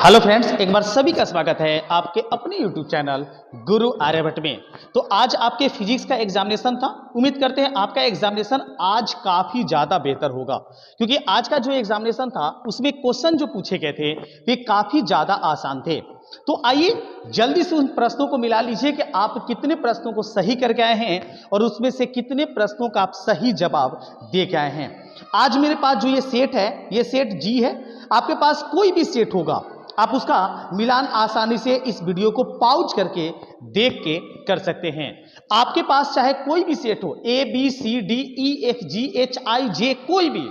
Hello friends, एक बार सभी का स्वागत है आपके अपने YouTube चैनल गुरु आर्यभट्ट में। तो आज आपके फिजिक्स का एग्जामिनेशन था। उम्मीद करते हैं आपका एग्जामिनेशन आज काफी ज्यादा बेहतर होगा, क्योंकि आज का जो एग्जामिनेशन था उसमें क्वेश्चन जो पूछे गए थे वे काफी ज्यादा आसान थे। तो आइए जल्दी से उन प्रश्नों को मिला लीजिए कि आप कितने प्रश्नों को सही करके आए हैं और उसमें से कितने प्रश्नों का आप सही जवाब दे के आए हैं। आज मेरे पास जो ये सेट है, ये सेट जी है। आपके पास कोई भी सेट होगा, आप उसका मिलान आसानी से इस वीडियो को पॉज करके देख के कर सकते हैं। आपके पास चाहे कोई भी सेट हो, A B C D E F G H I J, कोई भी,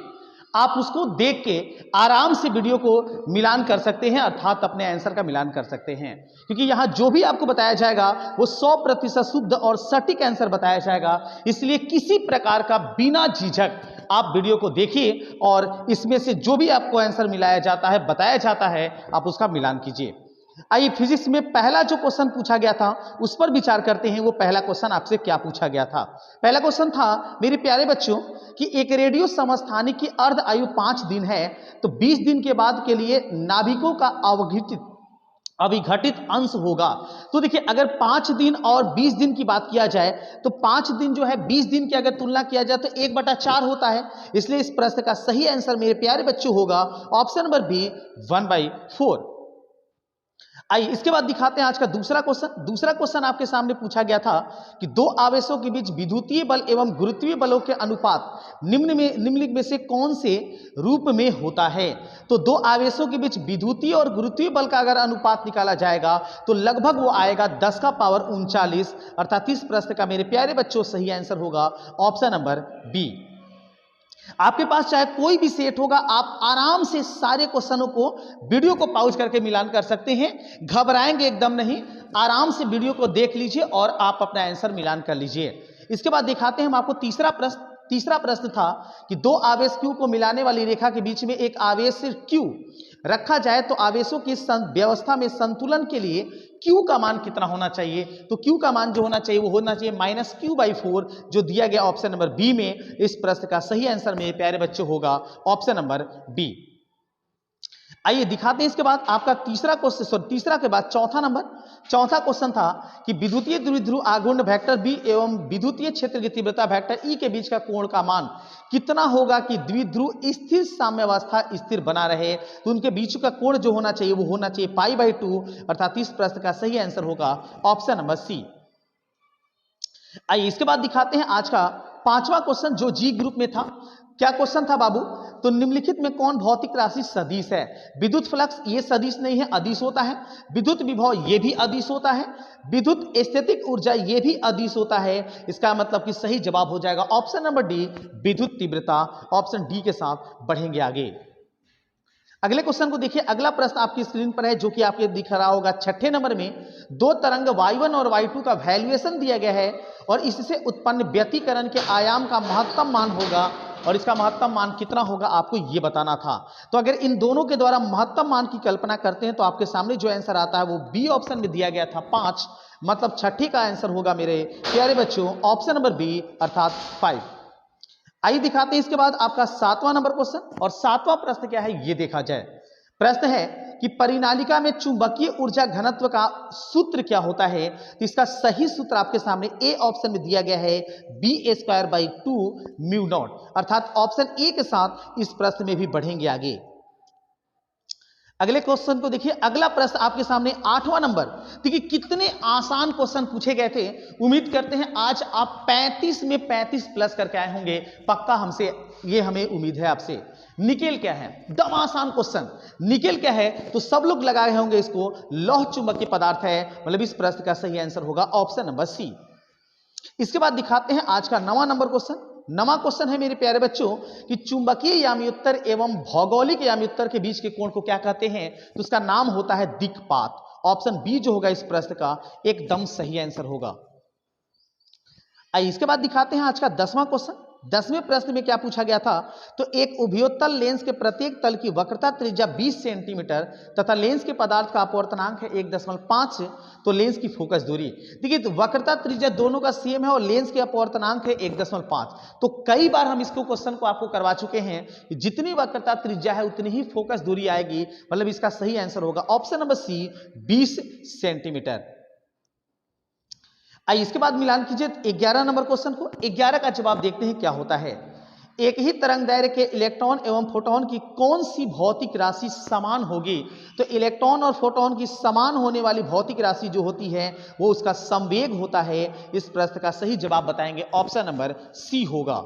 आप उसको देख के आराम से वीडियो को मिलान कर सकते हैं, अर्थात अपने आंसर का मिलान कर सकते हैं। क्योंकि यहां जो भी आपको बताया जाएगा वो 100% शुद्ध और सटीक आंसर बताया जाएगा। इसलिए किसी प्रकार का बिना झिझक आप वीडियो को देखिए और इसमें से जो भी आपको आंसर मिलाया जाता है, बताया जाता है, आप उसका मिलान कीजिए। आइए फिजिक्स में पहला जो क्वेश्चन पूछा गया था उस पर विचार करते हैं। वो पहला क्वेश्चन आपसे क्या पूछा गया था? पहला क्वेश्चन था मेरे प्यारे बच्चों कि एक रेडियो समस्थानिक की अर्ध आयु 5 दिन है, तो 20 दिन के बाद के लिए नाभिकों का अविघटित अंश होगा। तो देखिए, अगर 5 दिन और 20 दिन की बात किया जाए तो 5 दिन जो है 20 दिन की अगर तुलना किया जाए तो 1/4 होता है। इसलिए इस प्रश्न का सही आंसर मेरे प्यारे बच्चों होगा ऑप्शन नंबर बी, 1/4। आइए इसके बाद दिखाते हैं आज का दूसरा क्वेश्चन। दूसरा क्वेश्चन आपके सामने पूछा गया था कि दो आवेशों के बीच विद्युतीय बल एवं गुरुत्वीय बलों के अनुपात निम्नलिखित में से कौन से रूप में होता है? तो दो आवेशों के बीच विद्युतीय और गुरुत्वीय बल का अगर अनुपात निकाला जाएगा तो लगभग वो आएगा 10⁻39। अर्थात इस प्रश्न का मेरे प्यारे बच्चों सही आंसर होगा ऑप्शन नंबर बी। आपके पास चाहे कोई भी सेट होगा, आप आराम से सारे क्वेश्चनों को वीडियो को पॉज करके मिलान कर सकते हैं। घबराएंगे एकदम नहीं, आराम से वीडियो को देख लीजिए और आप अपना आंसर मिलान कर लीजिए। इसके बाद दिखाते हैं हम आपको तीसरा प्रश्न। तीसरा प्रश्न था कि दो आवेश Q को मिलाने वाली रेखा के बीच में एक आवेश Q रखा जाए तो आवेशों की व्यवस्था में संतुलन के लिए Q का मान कितना होना चाहिए? तो Q का मान जो होना चाहिए वो होना चाहिए -Q/4, जो दिया गया ऑप्शन नंबर बी में। इस प्रश्न का सही आंसर मेरे प्यारे बच्चों होगा ऑप्शन नंबर बी। आइए दिखाते हैं इसके बाद आपका तीसरा क्वेश्चन, तीसरा के बाद चौथा क्वेश्चन था कि विद्युतीय द्विध्रुव आघूर्ण वेक्टर बी एवं विद्युतीय क्षेत्र की तीव्रता वेक्टर ई के बीच का कोण का मान कितना होगा कि द्विध्रुव स्थिर साम्यावस्था स्थिर बना रहे? तो उनके बीच का कोण जो होना चाहिए वो होना चाहिए π/2। अर्थात इस प्रश्न का सही आंसर होगा ऑप्शन नंबर सी। आइए इसके बाद दिखाते हैं आज का पांचवा क्वेश्चन जो जी ग्रुप में था। क्या क्वेश्चन था बाबू? तो निम्नलिखित में कौन भौतिक राशि सदिश है? विद्युत फ्लक्स ये सदिश नहीं है, अदिश होता है। विद्युत विभव ये भी अदिश होता है। विद्युत स्थैतिक ऊर्जा ये भी अदिश होता है। इसका मतलब कि सही जवाब हो जाएगा ऑप्शन नंबर डी, विद्युत तीव्रता। ऑप्शन डी के साथ बढ़ेंगे आगे। अगले क्वेश्चन को देखिए। अगला प्रश्न आपकी स्क्रीन पर है जो कि आपके दिख रहा होगा। 6ठे नंबर में दो तरंग y1 और y2 का वैल्यूएशन दिया गया है और इससे उत्पन्न व्यतिकरण के आयाम का महत्तम मान होगा और इसका महत्तम मान कितना होगा आपको ये बताना था। तो अगर इन दोनों के द्वारा महत्तम मान की कल्पना करते हैं तो आपके सामने जो आंसर आता है वो बी ऑप्शन में दिया गया था 5, मतलब 6ठी का आंसर होगा मेरे प्यारे बच्चों ऑप्शन नंबर बी अर्थात 5। आइए दिखाते हैं इसके बाद आपका 7वां नंबर क्वेश्चन। और 7वां प्रश्न क्या है ये देखा जाए। प्रश्न है कि परिनालिका में चुंबकीय ऊर्जा घनत्व का सूत्र क्या होता है? तो इसका सही सूत्र आपके सामने ए ऑप्शन में दिया गया है b² 2μ0। अर्थात ऑप्शन ए के साथ इस प्रश्न में भी बढ़ेंगे आगे। अगले क्वेश्चन को देखिए। अगला प्रश्न आपके सामने 8वां नंबर। देखिए कितने आसान क्वेश्चन पूछे गए थे। उम्मीद करते हैं आज आप 35 में 35 प्लस करके आए होंगे, पक्का हमसे ये हमें उम्मीद है आपसे। निकेल क्या है? एकदम आसान क्वेश्चन। निकेल क्या है? तो सब लोग लगाए होंगे इसको, लौह चुंबकीय पदार्थ है। मतलब इस प्रश्न का सही आंसर होगा ऑप्शन नंबर सी। इसके बाद दिखाते हैं आज का 9वां नंबर क्वेश्चन। नवा क्वेश्चन है मेरे प्यारे बच्चों कि चुंबकीय याम्योत्तर एवं भौगोलिक याम्योत्तर के बीच के कोण को क्या कहते हैं? तो उसका नाम होता है दिक्पात। ऑप्शन बी जो होगा इस प्रश्न का एकदम सही आंसर होगा। आइए इसके बाद दिखाते हैं आज का 10वां क्वेश्चन। 10वें प्रश्न में क्या पूछा गया था, तो एक उभयोत्तल लेंस के प्रत्येक तल की वक्रता त्रिज्या 20 सेंटीमीटर तथा लेंस के पदार्थ का अपवर्तनांक है 1.5, तो लेंस की फोकस दूरी, देखिए तो वक्रता त्रिज्या दोनों का सेम है और लेंस के अपवर्तनांक है 1.5। तो कई बार हम इसको क्वेश्चन को आपको करवा चुके हैं कि जितनी वक्रता त्रिज्या है उतनी ही फोकस दूरी आएगी, मतलब इसका सही आंसर होगा ऑप्शन नंबर सी 20 सेंटीमीटर। आइए इसके बाद मिलान कीजिए 11 नंबर क्वेश्चन को। 11 का जवाब देखते हैं क्या होता है। एक ही तरंग दैर्घ्य के इलेक्ट्रॉन एवं फोटोन की कौन सी भौतिक राशि समान होगी, तो इलेक्ट्रॉन और फोटोन की समान होने वाली भौतिक राशि जो होती है वो उसका संवेग होता है। इस प्रश्न का सही जवाब बताएंगे ऑप्शन नंबर सी होगा।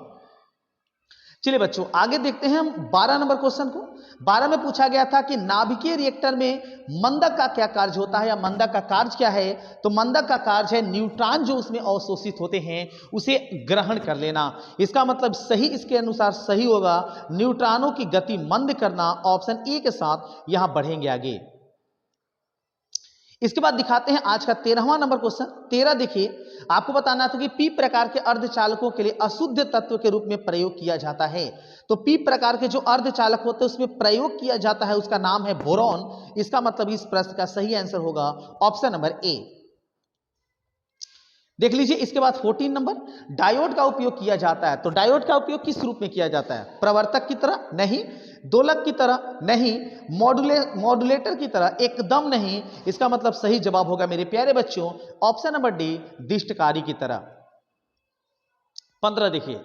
चलिए बच्चों आगे देखते हैं हम 12 नंबर क्वेश्चन को। 12 में पूछा गया था कि नाभिकीय रिएक्टर में मंदक का क्या कार्य होता है या मंदक का कार्य क्या है, तो मंदक का कार्य है न्यूट्रॉन जो उसमें अवशोषित होते हैं उसे ग्रहण कर लेना। इसका मतलब सही इसके अनुसार सही होगा न्यूट्रॉनों की गति मंद करना, ऑप्शन ए के साथ यहां बढ़ेंगे आगे। इसके बाद दिखाते हैं आज का 13वां नंबर क्वेश्चन। 13 देखिए, आपको बताना था कि पी प्रकार के अर्धचालकों के लिए अशुद्ध तत्व के रूप में प्रयोग किया जाता है। तो पी प्रकार के जो अर्धचालक होते हैं उसमें प्रयोग किया जाता है उसका नाम है बोरॉन। इसका मतलब इस प्रश्न का सही आंसर होगा ऑप्शन नंबर ए। देख लीजिए इसके बाद 14 नंबर, डायोड का उपयोग किया जाता है। तो डायोड का उपयोग किस रूप में किया जाता है, प्रवर्तक की तरह नहीं, दोलक की तरह नहीं, मॉड्यूलेटर की तरह एकदम नहीं। इसका मतलब सही जवाब होगा मेरे प्यारे बच्चों ऑप्शन नंबर डी, दिष्टकारी की तरह। 15 देखिए,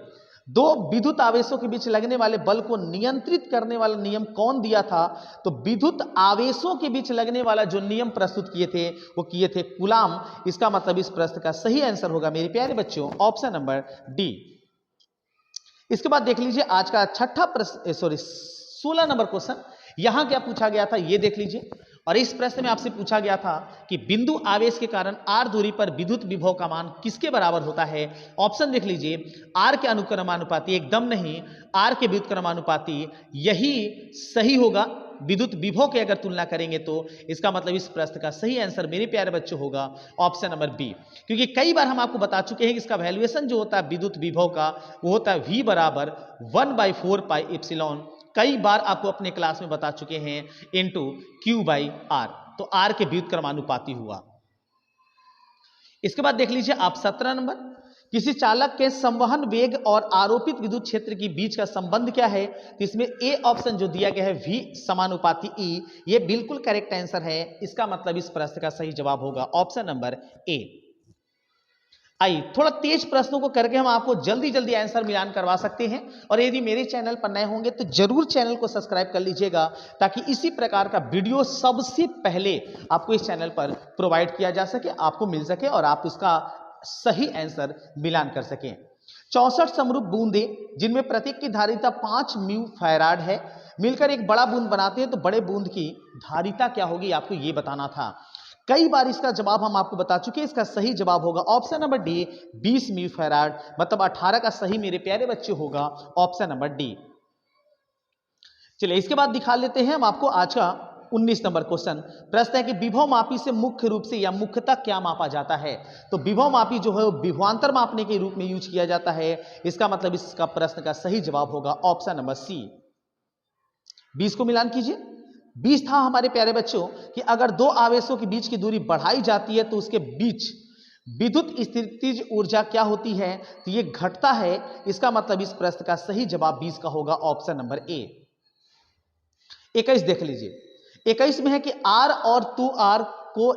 दो विद्युत आवेशों के बीच लगने वाले बल को नियंत्रित करने वाला नियम कौन दिया था, तो विद्युत आवेशों के बीच लगने वाला जो नियम प्रस्तुत किए थे वो किए थे कूलाम। इसका मतलब इस प्रश्न का सही आंसर होगा मेरे प्यारे बच्चों ऑप्शन नंबर डी। इसके बाद देख लीजिए आज का 16 नंबर क्वेश्चन। यहां क्या पूछा गया था ये देख लीजिए, और इस प्रश्न में आपसे पूछा गया था कि बिंदु आवेश के कारण r दूरी पर विद्युत विभव का मान किसके बराबर होता है। ऑप्शन देख लीजिए, r के अनुक्रमानुपाती एकदम नहीं, r के व्युत्क्रमानुपाती, यही सही होगा। विद्युत विभव की अगर तुलना करेंगे तो इसका मतलब इस प्रश्न का सही आंसर मेरे प्यारे बच्चों होगा ऑप्शन नंबर बी। क्योंकि कई बार हम आपको बता चुके हैं कि इसका वैल्यूएशन जो होता है विद्युत विभव का वो होता है v बराबर 1/4 पाई एप्सिलॉन। कई बार आपको अपने क्लास में बता चुके हैं इनटू Q/R, तो R के व्युत्क्रमानुपाती हुआ। इसके बाद देख लीजिए आप 17 नंबर, किसी चालक के संवहन वेग और आरोपित विद्युत क्षेत्र के बीच का संबंध क्या है, तो इसमें ए ऑप्शन जो दिया गया है V समानुपाती E, ये बिल्कुल करेक्ट आंसर है। इसका मतलब इस प्रश्न का सही जवाब होगा ऑप्शन नंबर ए। आइए थोड़ा तेज प्रश्नों को करके हम आपको जल्दी जल्दी आंसर मिलान करवा सकते हैं। और यदि मेरे चैनल पर नए होंगे तो जरूर चैनल को सब्सक्राइब कर लीजिएगा ताकि इसी प्रकार का वीडियो सबसे पहले आपको इस चैनल पर प्रोवाइड किया जा सके, आपको मिल सके और आप उसका सही आंसर मिलान कर सकें। 64 समरूप बूंदे जिनमें प्रत्येक की धारिता 5 म्यू फैराड है मिलकर एक बड़ा बूंद बनाते हैं, तो बड़े बूंद की धारिता क्या होगी आपको ये बताना था। कई बार इसका जवाब हम आपको बता चुके हैं, इसका सही जवाब होगा option number D 20 mu farad, मतलब 18 का सही मेरे प्यारे बच्चे होगा ऑप्शन नंबर डी। चलिए इसके बाद दिखा लेते हैं हम आपको आज का 19 नंबर क्वेश्चन। प्रश्न है कि विभव मापी से मुख्य रूप से या मुख्यतः क्या मापा जाता है, तो विभव मापी जो है विभवांतर मापने के रूप में यूज किया जाता है। इसका मतलब इसका प्रश्न का सही जवाब होगा ऑप्शन नंबर सी। 20 को मिलान कीजिए। 20 था हमारे प्यारे बच्चों कि अगर दो आवेशों के बीच की दूरी बढ़ाई जाती है तो उसके बीच विद्युत स्थितिज ऊर्जा क्या होती है, तो ये घटता है। इसका मतलब इस प्रश्न का सही जवाब 20 का होगा ऑप्शन नंबर ए। 21 देख लीजिए। 21 में है कि R और 2R को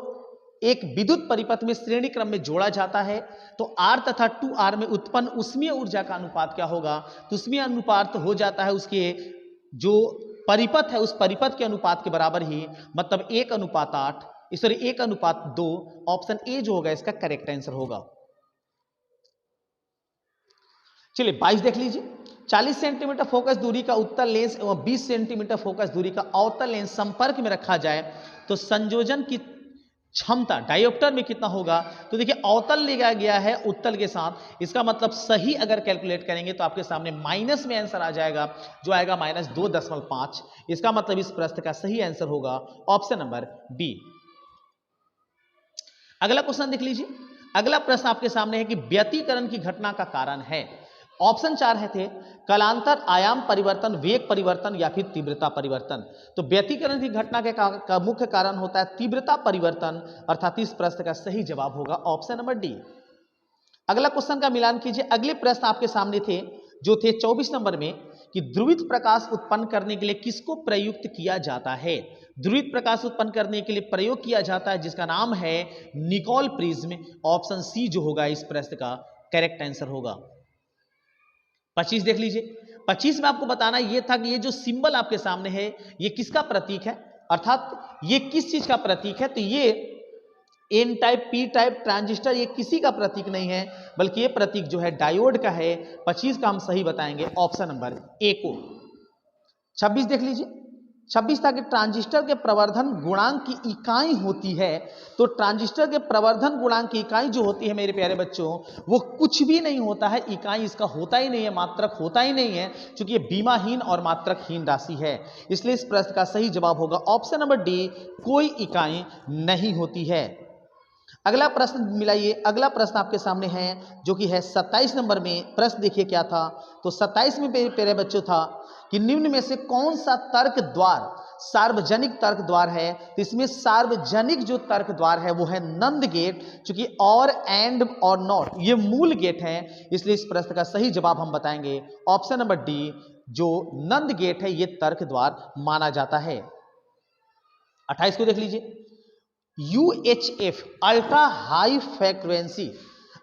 एक विद्युत परिपथ में श्रेणी क्रम में जोड़ा जाता है, तो R तथा 2R में उत्पन्न उष्मीय ऊर्जा का अनुपात क्या होगा, तो उष्मीय अनुपात हो जाता है उसके जो परिपथ है उस परिपथ के अनुपात के बराबर ही, मतलब 1:8, सॉरी 1:2। ऑप्शन ए जो होगा इसका करेक्ट आंसर होगा। चलिए 22 देख लीजिए। 40 सेंटीमीटर फोकस दूरी का उत्तल लेंस एवं 20 सेंटीमीटर फोकस दूरी का अवतल लेंस संपर्क में रखा जाए तो संयोजन की क्षमता डायोप्टर में कितना होगा, तो देखिए अवतल लिया गया है उत्तल के साथ। इसका मतलब सही अगर कैलकुलेट करेंगे तो आपके सामने माइनस में आंसर आ जाएगा जो आएगा -2.5। इसका मतलब इस प्रश्न का सही आंसर होगा ऑप्शन नंबर बी। अगला क्वेश्चन देख लीजिए। अगला प्रश्न आपके सामने है कि व्यतिकरण की घटना का कारण है। ऑप्शन 4 है थे कालांतर, आयाम परिवर्तन, वेग परिवर्तन या फिर तीव्रता परिवर्तन। तो व्यतिकरण की घटना का मुख्य कारण होता है तीव्रता परिवर्तन, अर्थात इस प्रश्न का सही जवाब होगा ऑप्शन नंबर डी। अगला क्वेश्चन का मिलान कीजिए। अगले प्रश्न आपके सामने थे जो थे 24 नंबर में कि ध्रुवित प्रकाश उत्पन्न करने के लिए किसको प्रयुक्त किया जाता है। ध्रुवित प्रकाश उत्पन्न करने के लिए प्रयोग किया जाता है जिसका नाम है निकोल प्रिज्म। ऑप्शन सी जो होगा इस प्रश्न का करेक्ट आंसर होगा। 25 देख लीजिए। 25 में आपको बताना यह था कि ये जो सिंबल आपके सामने है ये किसका प्रतीक है, अर्थात ये किस चीज का प्रतीक है। तो ये N type, P type transistor ये किसी का प्रतीक नहीं है, बल्कि ये प्रतीक जो है डायोड का है। 25 का हम सही बताएंगे ऑप्शन नंबर ए को। 26 देख लीजिए। 26 था कि ट्रांजिस्टर के प्रवर्धन गुणांक की इकाई होती है। तो ट्रांजिस्टर के प्रवर्धन गुणांक की इकाई जो होती है मेरे प्यारे बच्चों, वो कुछ भी नहीं होता है, इकाई इसका होता ही नहीं है, मात्रक होता ही नहीं है, क्योंकि ये बीमाहीन और मात्रकहीन राशि है। इसलिए इस प्रश्न का सही जवाब होगा ऑप्शन नंबर डी, कोई इकाई नहीं होती है। अगला प्रश्न मिलाइए। अगला प्रश्न आपके सामने है जो कि है 27 नंबर में। प्रश्न देखिए क्या था। तो 27 में प्यारे बच्चों था कि निम्न में से कौन सा तर्क द्वार सार्वजनिक तर्क द्वार है। तो इसमें सार्वजनिक जो तर्क द्वार है वो है नंद गेट, क्योंकि और एंड और नॉट ये मूल गेट है। इसलिए इस प्रश्न का सही जवाब हम बताएंगे ऑप्शन नंबर डी, जो नंद गेट है ये तर्क द्वार माना जाता है। 28 को देख लीजिए। UHF अल्ट्रा हाई फ्रीक्वेंसी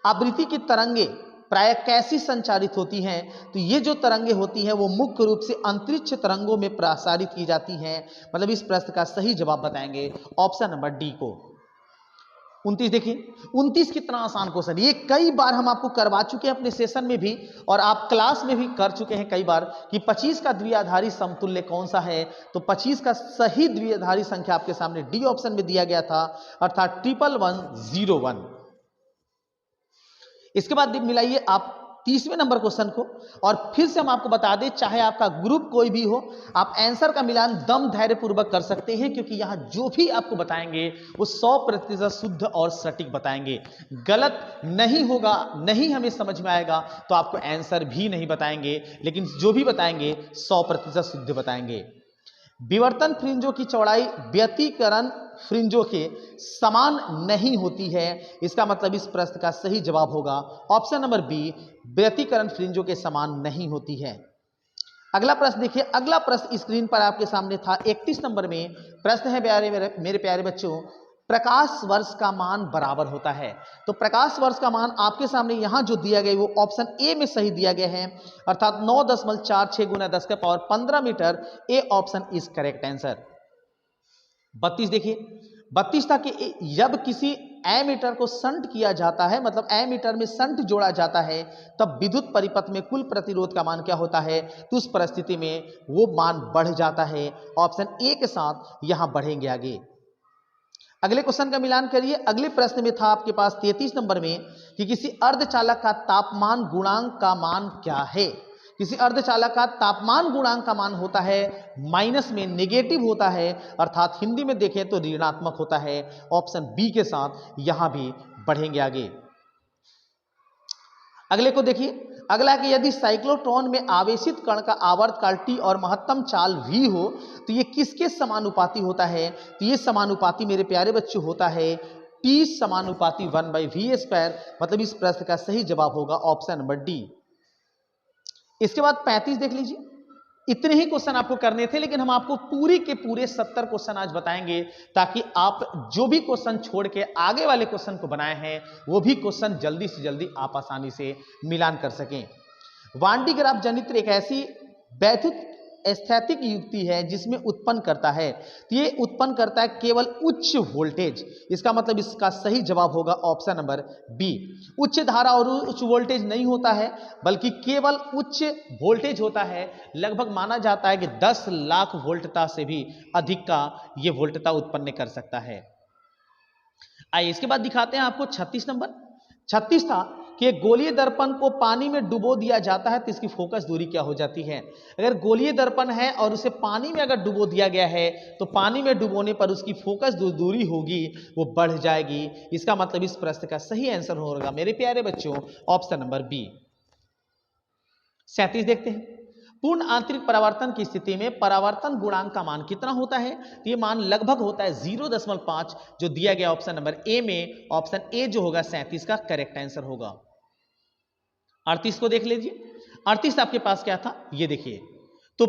आवृत्ति की तरंगे प्राय कैसी संचारित होती हैं। तो ये जो तरंगे होती हैं वो मुख्य रूप से अंतरिक्ष तरंगों में प्रसारित की जाती हैं। मतलब इस प्रश्न का सही जवाब बताएंगे ऑप्शन नंबर डी को। 29 देखिए। 29 कितना आसान क्वेश्चन, ये कई बार हम आपको करवा चुके हैं अपने सेशन में भी और आप क्लास में भी कर चुके हैं कई बार कि 25 का द्विआधारी समतुल्य कौन सा है। तो 25 का सही द्विआधारी संख्या आपके सामने डी ऑप्शन में दिया गया था, अर्थात 1101। इसके बाद मिलाइए आप 30वें नंबर क्वेश्चन को। और फिर से हम आपको बता दें, चाहे आपका ग्रुप कोई भी हो, आप आंसर का मिलान दम धैर्य पूर्वक कर सकते हैं, क्योंकि यहां जो भी आपको बताएंगे वो 100% शुद्ध और सटीक बताएंगे। गलत नहीं होगा, नहीं हमें समझ में आएगा तो आपको आंसर भी नहीं बताएंगे, लेकिन जो भी बताएंगे 100% शुद्ध बताएंगे। विवर्तन फ्रिंजों की चौड़ाई व्यतिकरण फ्रिंजों के समान नहीं होती है। इसका मतलब इस प्रश्न का सही जवाब होगा ऑप्शन नंबर बी, व्यतिकरण फ्रिंजों के समान नहीं होती है। अगला प्रश्न देखिए। अगला प्रश्न स्क्रीन पर आपके सामने था 31 नंबर में। प्रश्न है मेरे प्यारे बच्चों, प्रकाश वर्ष का मान बराबर होता है। तो प्रकाश वर्ष का मान आपके सामने यहां जो दिया गया वो ऑप्शन ए में सही दिया गया है, अर्थात 9.46 गुना 10 के पावर 15 मीटर। A option is correct answer. 32 देखिए। 32 था कि जब किसी एमीटर को शंट किया जाता है, मतलब एमीटर में शंट जोड़ा जाता है, तब विद्युत परिपथ में कुल प्रतिरोध का मान क्या होता है। तो उस परिस्थिति में वो मान बढ़ जाता है। ऑप्शन ए के साथ यहां बढ़ेंगे आगे। अगले क्वेश्चन का मिलान करिए। अगले प्रश्न में था आपके पास 33 नंबर में कि किसी अर्धचालक का तापमान गुणांक का मान क्या है। किसी अर्धचालक का तापमान गुणांक का मान होता है माइनस में, नेगेटिव होता है, अर्थात हिंदी में देखें तो ऋणात्मक होता है। ऑप्शन बी के साथ यहां भी बढ़ेंगे आगे। अगले को देखिए। अगला कि यदि साइक्लोट्रॉन में आवेशित कण का आवर्तकाल टी और महत्तम चाल v हो तो ये किसके समानुपाती होता है। तो ये समानुपाती मेरे प्यारे बच्चों होता है टी समानुपाती 1/v²। मतलब इस प्रश्न का सही जवाब होगा ऑप्शन नंबर डी। इसके बाद 35 देख लीजिए। इतने ही क्वेश्चन आपको करने थे, लेकिन हम आपको पूरी के पूरे 70 क्वेश्चन आज बताएंगे, ताकि आप जो भी क्वेश्चन छोड़ के आगे वाले क्वेश्चन को बनाए हैं वो भी क्वेश्चन जल्दी से जल्दी आप आसानी से मिलान कर सकें। वान डी ग्राफ जनित्र एक ऐसी वैद्युत एस्थेटिक युक्ति है जिसमें उत्पन्न करता है। तो ये उत्पन्न करता है केवल उच्च वोल्टेज। इसका मतलब इसका सही जवाब होगा ऑप्शन नंबर बी। उच्च धारा और उच्च वोल्टेज नहीं होता है, बल्कि केवल उच्च वोल्टेज होता है। लगभग माना जाता है कि 10 लाख वोल्टता से भी अधिक का ये वोल्टता उत्पन्न कर सकता है। आइए इसके बाद दिखाते हैं आपको 36 नंबर। 36 था कि गोलीय दर्पण को पानी में डुबो दिया जाता है तो इसकी फोकस दूरी क्या हो जाती है। अगर गोलीय दर्पण है और उसे पानी में अगर डुबो दिया गया है तो पानी में डुबोने पर उसकी फोकस जो दूरी होगी वो बढ़ जाएगी। इसका मतलब इस प्रश्न का सही आंसर होगा मेरे प्यारे बच्चों ऑप्शन नंबर बी। 37 देखते हैं। पूर्ण आंतरिक परावर्तन की स्थिति में परावर्तन गुणांक का मान कितना होता है? तो ये मान लगभग होता है 0.5, जो दिया गया ऑप्शन नंबर ए में। ऑप्शन ए जो होगा 37 का करेक्ट आंसर होगा। 38 को देख लीजिए। 38 आपके पास क्या था, ये देखिए। तो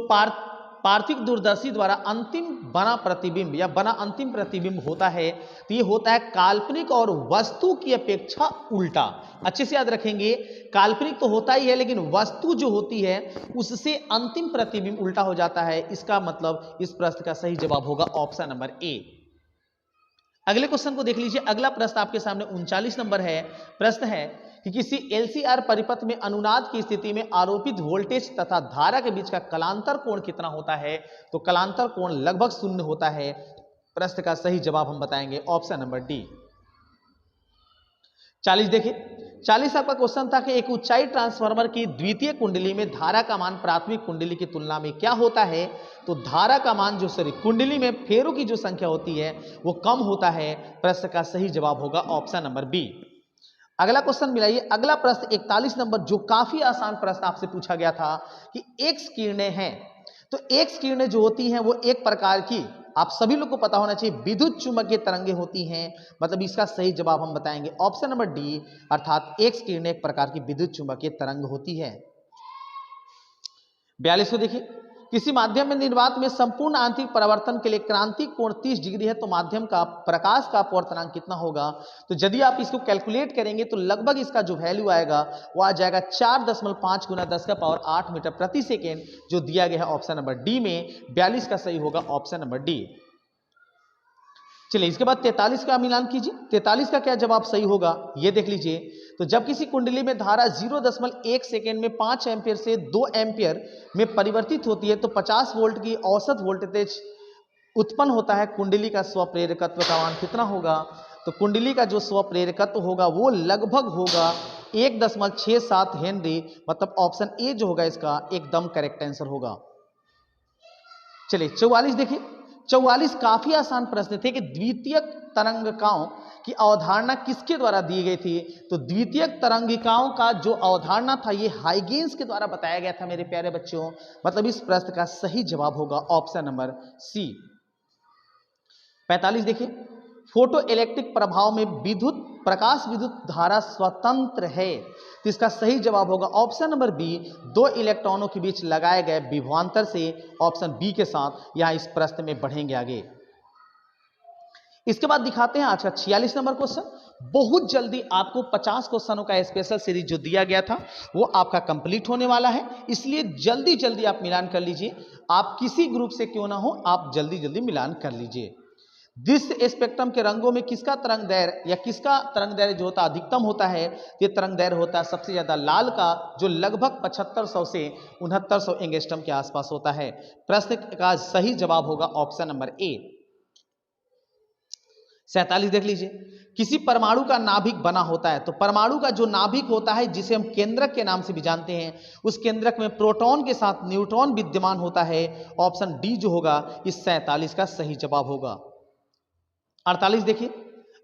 पार्थिव दूरदर्शी द्वारा अंतिम बना प्रतिबिंब या बना अंतिम प्रतिबिंब होता है, तो ये होता है काल्पनिक और वस्तु की अपेक्षा उल्टा। अच्छे से याद रखेंगे, काल्पनिक तो होता ही है, लेकिन वस्तु जो होती है उससे अंतिम प्रतिबिंब उल्टा हो जाता है। इसका मतलब इस प्रश्न का सही जवाब होगा ऑप्शन नंबर ए। अगले क्वेश्चन को देख लीजिए। अगला प्रश्न आपके सामने 39 नंबर है। प्रश्न है कि किसी एलसीआर परिपथ में अनुनाद की स्थिति में आरोपित वोल्टेज तथा धारा के बीच का कलांतर कोण कितना होता है? तो कलांतर कोण लगभग 0 होता है। प्रश्न का सही जवाब हम बताएंगे ऑप्शन नंबर डी। 40 देखिए। 40 आपका क्वेश्चन था कि एक ऊंचाई ट्रांसफार्मर की द्वितीय कुंडली में धारा का मान प्राथमिक कुंडली की तुलना में क्या होता है? तो धारा का मान कुंडली में फेरों की जो संख्या होती है वो कम होता है। प्रश्न का सही जवाब होगा ऑप्शन नंबर बी। अगला क्वेश्चन मिलाइए। अगला प्रश्न 41 नंबर, जो काफी आसान प्रश्न आपसे पूछा गया था कि एक्स किरणें हैं। तो एक्स किरणें जो होती हैं वो एक प्रकार की, आप सभी लोग को पता होना चाहिए, विद्युत चुम्बकीय तरंगे होती हैं। मतलब इसका सही जवाब हम बताएंगे ऑप्शन नंबर डी, अर्थात एक्स किरणें एक प्रकार की विद्युत चुम्बकीय तरंग होती है। 42 को देखिए। किसी माध्यम में निर्वात में संपूर्ण आंतरिक परावर्तन के लिए क्रांतिक कोण 30 डिग्री है, तो माध्यम का प्रकाश का अपवर्तनांक कितना होगा? तो यदि आप इसको कैलकुलेट करेंगे तो लगभग इसका जो वैल्यू आएगा वो आ जाएगा 4.5 × 10⁸ मीटर प्रति सेकेंड, जो दिया गया है ऑप्शन नंबर डी में। 42 का सही होगा ऑप्शन नंबर डी। चलिए इसके बाद 43 का मिलान कीजिए। 43 का क्या जवाब सही होगा ये देख लीजिए। तो जब किसी कुंडली में धारा 0.1 सेकेंड में 5 एम्पियर से 2 एम्पियर में परिवर्तित होती है, तो 50 वोल्ट की औसत वोल्टेज उत्पन्न होता है। कुंडली का स्वप्रेरकत्व का मान कितना होगा? तो कुंडली का जो स्वप्रेरकत्व होगा वो लगभग होगा 1.67 हेनरी। मतलब ऑप्शन ए जो होगा इसका एकदम करेक्ट आंसर होगा। चलिए 44 देखिए। 44 काफी आसान प्रश्न थे कि द्वितीयक तरंगिकाओं की अवधारणा किसके द्वारा दी गई थी? तो द्वितीयक तरंगिकाओं का जो अवधारणा था ये हाइगेंस के द्वारा बताया गया था मेरे प्यारे बच्चों। मतलब इस प्रश्न का सही जवाब होगा ऑप्शन नंबर सी। 45 देखिए। फोटो इलेक्ट्रिक प्रभाव में प्रकाश विद्युत धारा स्वतंत्र है, तो इसका सही जवाब होगा ऑप्शन नंबर बी, 2 इलेक्ट्रॉनों के बीच लगाए गए विभवांतर से। ऑप्शन बी के साथ यहां इस प्रश्न में बढ़ेंगे आगे। इसके बाद दिखाते हैं आज का 46 नंबर क्वेश्चन। बहुत जल्दी आपको 50 क्वेश्चनों का स्पेशल सीरीज जो दिया गया था वो आपका कंप्लीट होने वाला है, इसलिए जल्दी जल्दी आप मिलान कर लीजिए। आप किसी ग्रुप से क्यों ना हो, आप जल्दी जल्दी मिलान कर लीजिए। दृश्य स्पेक्ट्रम के रंगों में किसका तरंग दैर्घ्य या किसका तरंग दैर्घ्य जो होता है अधिकतम होता है? ये तरंग दैर्घ्य होता है सबसे ज्यादा लाल का, जो लगभग 7500 से 6900 एंगस्ट्रॉम के आसपास होता है। प्रश्न का सही जवाब होगा ऑप्शन नंबर ए। 47 देख लीजिए। किसी परमाणु का नाभिक बना होता है, तो परमाणु का जो नाभिक होता है जिसे हम केंद्रक के नाम से भी जानते हैं, उस केंद्रक में प्रोटॉन के साथ न्यूट्रॉन विद्यमान होता है। ऑप्शन डी जो होगा इस 47 का सही जवाब होगा। 48 देखिए।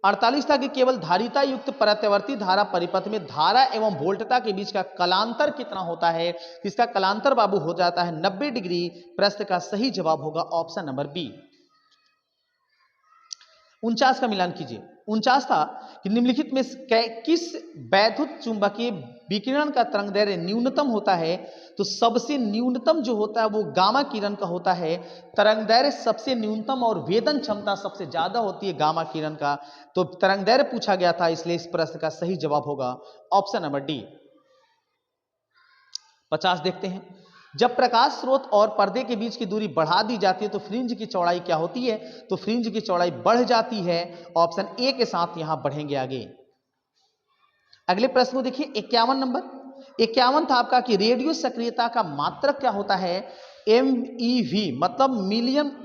48 था कि केवल धारिता युक्त प्रत्यावर्ती धारा परिपथ में धारा एवं वोल्टता के बीच का कलांतर कितना होता है? इसका कलांतर बाबू हो जाता है 90 डिग्री। प्रश्न का सही जवाब होगा ऑप्शन नंबर बी। 49 का मिलान कीजिए। 49 था कि निम्नलिखित में किस वैद्युत चुंबकीय विकिरण का तरंगदैर्घ्य न्यूनतम होता है? तो सबसे न्यूनतम जो होता है वो गामा किरण का होता है। तरंगदैर्घ्य सबसे न्यूनतम और वेदन क्षमता सबसे ज्यादा होती है गामा किरण का। तो तरंगदैर्घ्य पूछा गया था, इसलिए इस प्रश्न का सही जवाब होगा ऑप्शन नंबर डी। 50 देखते हैं। जब प्रकाश स्रोत और पर्दे के बीच की दूरी बढ़ा दी जाती है तो फ्रिंज की चौड़ाई क्या होती है? तो फ्रिंज की चौड़ाई बढ़ जाती है। ऑप्शन ए के साथ यहां बढ़ेंगे आगे। अगले प्रश्न को देखिए 51 नंबर। 51 था आपका कि रेडियो सक्रियता का मात्रक क्या होता है? MeV मतलब मिलियन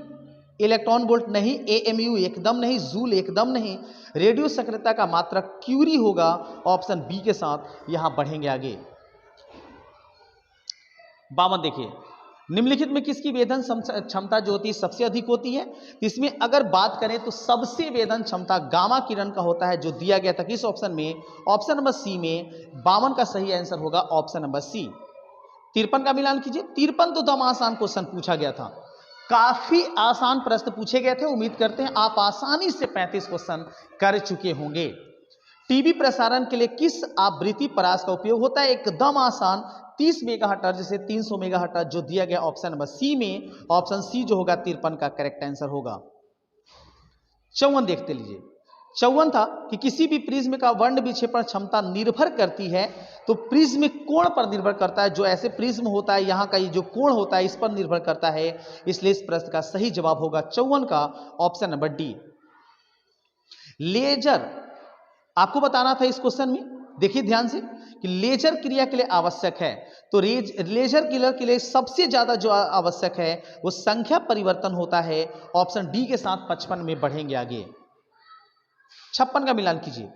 इलेक्ट्रॉन वोल्ट नहीं, AMU एकदम नहीं, जूल एकदम नहीं। रेडियो सक्रियता का मात्रक क्यूरी होगा। ऑप्शन बी के साथ यहां बढ़ेंगे आगे। 52 देखिए। निम्नलिखित में किसकी वेदन क्षमता जो होती है सबसे अधिक होती है? इसमें अगर बात करें तो सबसे वेदन क्षमता गामा किरण का होता है, जो दिया गया था किस ऑप्शन में? ऑप्शन नंबर सी में। 52 का सही आंसर होगा ऑप्शन नंबर सी। 53 का मिलान कीजिए। 53 तो दम आसान क्वेश्चन पूछा गया था, काफी आसान प्रश्न पूछे गए थे। उम्मीद करते हैं आप आसानी से 35 क्वेश्चन कर चुके होंगे। टीवी प्रसारण के लिए किस आवृत्ति परास का उपयोग होता है? एकदम आसान, 30 मेगाहर्ट्ज से 300 मेगाहर्ट्ज जो दिया गया ऑप्शन नंबर सी में। ऑप्शन सी जो होगा 53 का करेक्ट आंसर होगा। 54 देखते लीजिए। 54 था कि किसी भी प्रिज्म का वर्ण विक्षेपण क्षमता निर्भर करती है, तो प्रिज्म कोण पर निर्भर करता है। जो ऐसे प्रिज्म होता है, यहां का ये जो कोण होता है इस पर निर्भर करता है, इसलिए इस प्रश्न का सही जवाब होगा 54 का ऑप्शन नंबर डी। लेजर आपको बताना था इस क्वेश्चन में, देखिए ध्यान से कि लेजर क्रिया के लिए आवश्यक है, तो लेजर क्रिया के लिए सबसे ज्यादा जो आवश्यक है वो संख्या परिवर्तन होता है। ऑप्शन डी के साथ 55 में बढ़ेंगे आगे। 56 का मिलान कीजिए।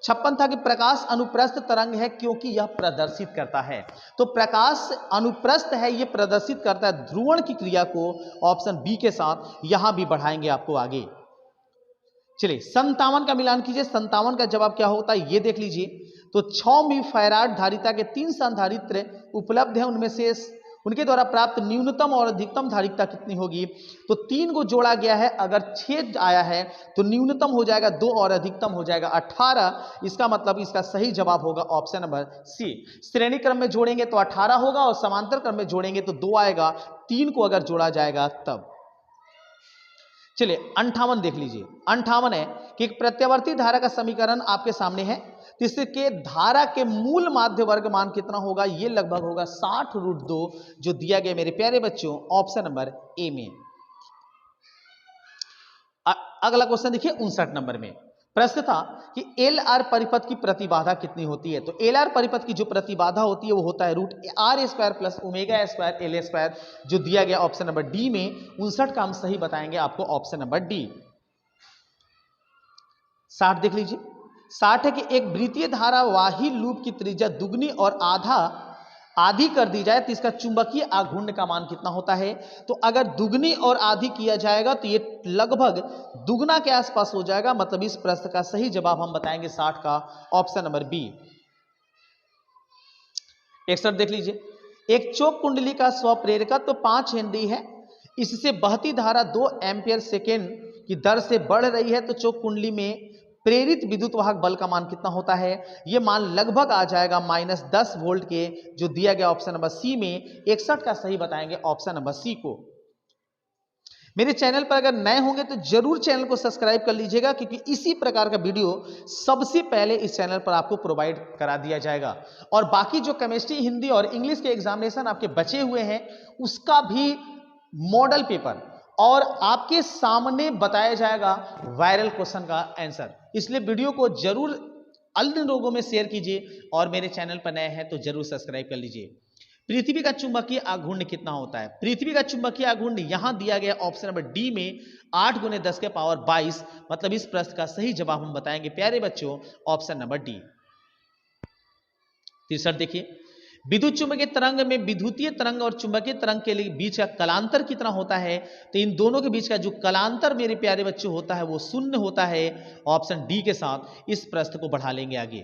56 था कि प्रकाश अनुप्रस्थ तरंग है क्योंकि यह प्रदर्शित करता है, तो प्रकाश अनुप्रस्थ है, यह प्रदर्शित करता है ध्रुवण की क्रिया को। ऑप्शन बी के साथ यहां भी बढ़ाएंगे आपको आगे। चलिए 57 का मिलान कीजिए। 57 का जवाब क्या होता है ये देख लीजिए। तो 6 मिली फैराड धारिता के 3 संधारित्र उपलब्ध है, उनमें से उनके द्वारा प्राप्त न्यूनतम और अधिकतम धारिता कितनी होगी? तो 3 को जोड़ा गया है, अगर 6 आया है तो न्यूनतम हो जाएगा 2 और अधिकतम हो जाएगा 18। इसका मतलब इसका सही जवाब होगा ऑप्शन नंबर सी। श्रेणी क्रम में जोड़ेंगे तो 18 होगा और समांतर क्रम में जोड़ेंगे तो 2 आएगा, 3 को अगर जोड़ा जाएगा तब। चलिए 58 देख लीजिए। 58 है कि एक प्रत्यावर्ती धारा का समीकरण आपके सामने है, तो इसके धारा के मूल माध्य वर्ग मान कितना होगा? ये लगभग होगा 60√2 जो दिया गया मेरे प्यारे बच्चों ऑप्शन नंबर ए में। अगला क्वेश्चन देखिए 59 नंबर में प्रश्न था कि एल आर परिपथ की प्रतिबाधा कितनी होती है? तो एल आर परिपथ की जो प्रतिबाधा होती है वो होता है √r² प्लस ω² L² जो दिया गया ऑप्शन नंबर डी में। 59 का हम सही बताएंगे आपको ऑप्शन नंबर डी। 60 देख लीजिए। 60 है कि एक वृत्तीय धारावाही लूप की त्रिज्या दुगनी और आधी कर दी जाए तो इसका चुंबकीय आघूर्ण का मान कितना होता है? तो अगर दुगनी और आधी किया जाएगा तो ये लगभग दुगना के आसपास हो जाएगा, मतलब इस प्रश्न का सही जवाब हम बताएंगे 60 का ऑप्शन नंबर बी। 61 देख लीजिए। एक चौक कुंडली का स्वप्रेरकत्व 5 हेनरी है, इससे बहती धारा 2 एम्पियर सेकेंड की दर से बढ़ रही है, तो चौक कुंडली में प्रेरित विद्युत वाहक बल का मान कितना होता है? यह मान लगभग आ जाएगा -10 वोल्ट के जो दिया गया ऑप्शन नंबर सी में। 61 का सही बताएंगे ऑप्शन नंबर सी को। मेरे चैनल पर अगर नए होंगे तो जरूर चैनल को सब्सक्राइब कर लीजिएगा, क्योंकि इसी प्रकार का वीडियो सबसे पहले इस चैनल पर आपको प्रोवाइड करा दिया जाएगा। और बाकी जो केमिस्ट्री, हिंदी और इंग्लिश के एग्जामिनेशन आपके बचे हुए हैं उसका भी मॉडल पेपर और आपके सामने बताया जाएगा वायरल क्वेश्चन का आंसर। इसलिए वीडियो को जरूर अन्य लोगों में शेयर कीजिए और मेरे चैनल पर नए हैं तो जरूर सब्सक्राइब कर लीजिए। पृथ्वी का चुंबकीय आघूर्ण कितना होता है? पृथ्वी का चुंबकीय आघूर्ण यहां दिया गया ऑप्शन नंबर डी में 8 × 10⁻22, मतलब इस प्रश्न का सही जवाब हम बताएंगे प्यारे बच्चों ऑप्शन नंबर डी। 63 देखिए। विद्युत चुंबकीय तरंग में विद्युतीय तरंग और चुंबकीय तरंग के लिए बीच का कलांतर कितना होता है? तो इन दोनों के बीच का जो कलांतर मेरे प्यारे बच्चों होता है वो 0 होता है। ऑप्शन डी के साथ इस प्रश्न को बढ़ा लेंगे आगे।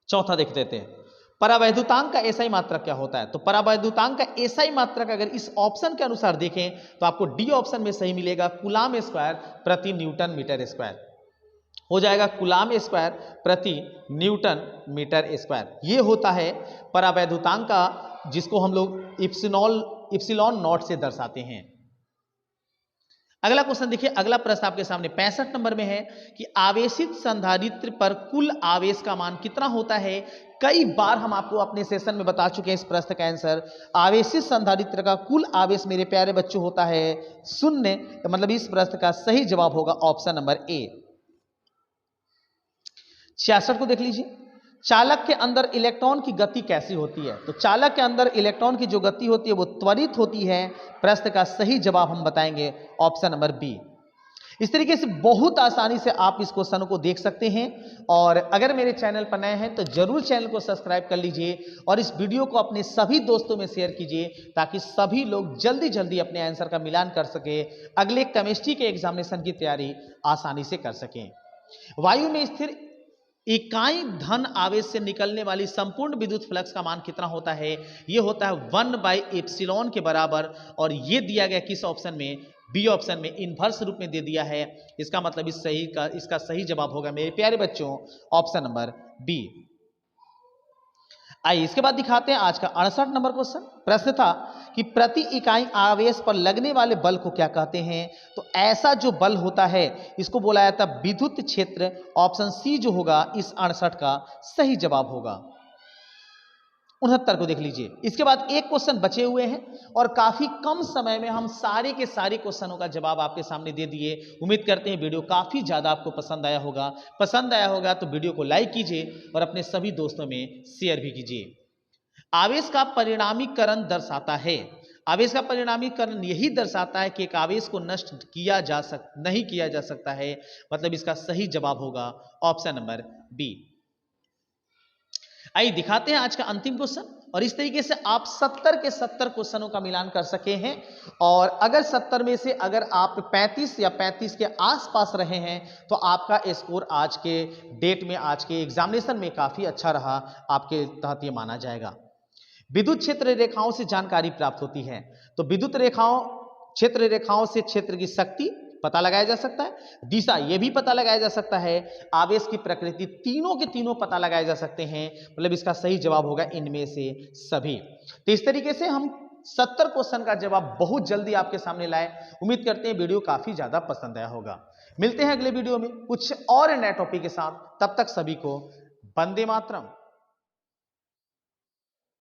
चौथा देख देते हैं। परावैद्युतांक का एसआई मात्रक क्या होता है? तो परावैद्युतांक का एसआई मात्रक अगर इस ऑप्शन के अनुसार देखें तो आपको डी ऑप्शन में सही मिलेगा, कूलाम स्क्वायर प्रति न्यूटन मीटर स्क्वायर हो जाएगा। कूलाम स्क्वायर प्रति न्यूटन मीटर स्क्वायर ये होता है परावैद्युतांक का, जिसको हम लोग इप्सिलॉन नॉट से दर्शाते हैं। अगला क्वेश्चन देखिए। अगला प्रश्न आपके सामने 65 नंबर में है कि आवेशित संधारित्र पर कुल आवेश का मान कितना होता है? कई बार हम आपको अपने सेशन में बता चुके हैं इस प्रश्न का आंसर। आवेशित संधारित्र का कुल आवेश मेरे प्यारे बच्चों होता है 0, मतलब इस प्रश्न का सही जवाब होगा ऑप्शन नंबर ए। 66 को देख लीजिए। चालक के अंदर इलेक्ट्रॉन की गति कैसी होती है? तो चालक के अंदर इलेक्ट्रॉन की जो गति होती है वो त्वरित होती है। प्रश्न का सही जवाब हम बताएंगे ऑप्शन नंबर बी। इस तरीके से बहुत आसानी से आप इस क्वेश्चन को देख सकते हैं। और अगर मेरे चैनल पर नए हैं तो जरूर चैनल को सब्सक्राइब कर लीजिए और इस वीडियो को अपने सभी दोस्तों में शेयर कीजिए, ताकि सभी लोग जल्दी जल्दी अपने आंसर का मिलान कर सके, अगले केमिस्ट्री के एग्जामिनेशन की तैयारी आसानी से कर सकें। वायु में स्थिर इकाई धन आवेश से निकलने वाली संपूर्ण विद्युत फ्लक्स का मान कितना होता है? यह होता है 1/एप्सिलॉन के बराबर, और यह दिया गया किस ऑप्शन में? बी ऑप्शन में इनवर्स रूप में दे दिया है। इसका मतलब इसका सही जवाब होगा मेरे प्यारे बच्चों ऑप्शन नंबर बी। आइए इसके बाद दिखाते हैं आज का 68 नंबर क्वेश्चन। प्रश्न था कि प्रति इकाई आवेश पर लगने वाले बल को क्या कहते हैं? तो ऐसा जो बल होता है इसको बोला जाता है विद्युत क्षेत्र। ऑप्शन सी जो होगा इस 68 का सही जवाब होगा। 69 को देख लीजिए। इसके बाद एक क्वेश्चन बचे हुए हैं और काफी कम समय में हम सारे के सारे क्वेश्चनों का जवाब आपके सामने दे दिए। उम्मीद करते हैं वीडियो काफी ज्यादा आपको पसंद आया होगा। पसंद आया होगा तो वीडियो को लाइक कीजिए और अपने सभी दोस्तों में शेयर भी कीजिए। आवेश का परिणामीकरण दर्शाता है। आवेश का परिणामीकरण यही दर्शाता है कि एक आवेश को नष्ट नहीं किया जा सकता है। मतलब इसका सही जवाब होगा ऑप्शन नंबर बी। आइए दिखाते हैं आज का अंतिम क्वेश्चन, और इस तरीके से आप 70 के 70 क्वेश्चनों का मिलान कर सके हैं। और अगर 70 में से अगर आप 35 या 35 के आसपास रहे हैं तो आपका स्कोर आज के डेट में, आज के एग्जामिनेशन में काफी अच्छा रहा, आपके तहत ये माना जाएगा। विद्युत क्षेत्र रेखाओं से जानकारी प्राप्त होती है। तो विद्युत रेखाओं, क्षेत्र रेखाओं से क्षेत्र की शक्ति पता लगाया जा सकता है, दिशा ये भी पता लगाया जा सकता है, आवेश की प्रकृति, तीनों के तीनों पता लगाए जा सकते हैं। मतलब इसका सही जवाब होगा इनमें से सभी। तो इस तरीके से हम 70 क्वेश्चन का जवाब बहुत जल्दी आपके सामने लाए। उम्मीद करते हैं वीडियो काफी ज्यादा पसंद आया होगा। मिलते हैं अगले वीडियो में कुछ और नए टॉपिक के साथ। तब तक सभी को वंदे मातरम।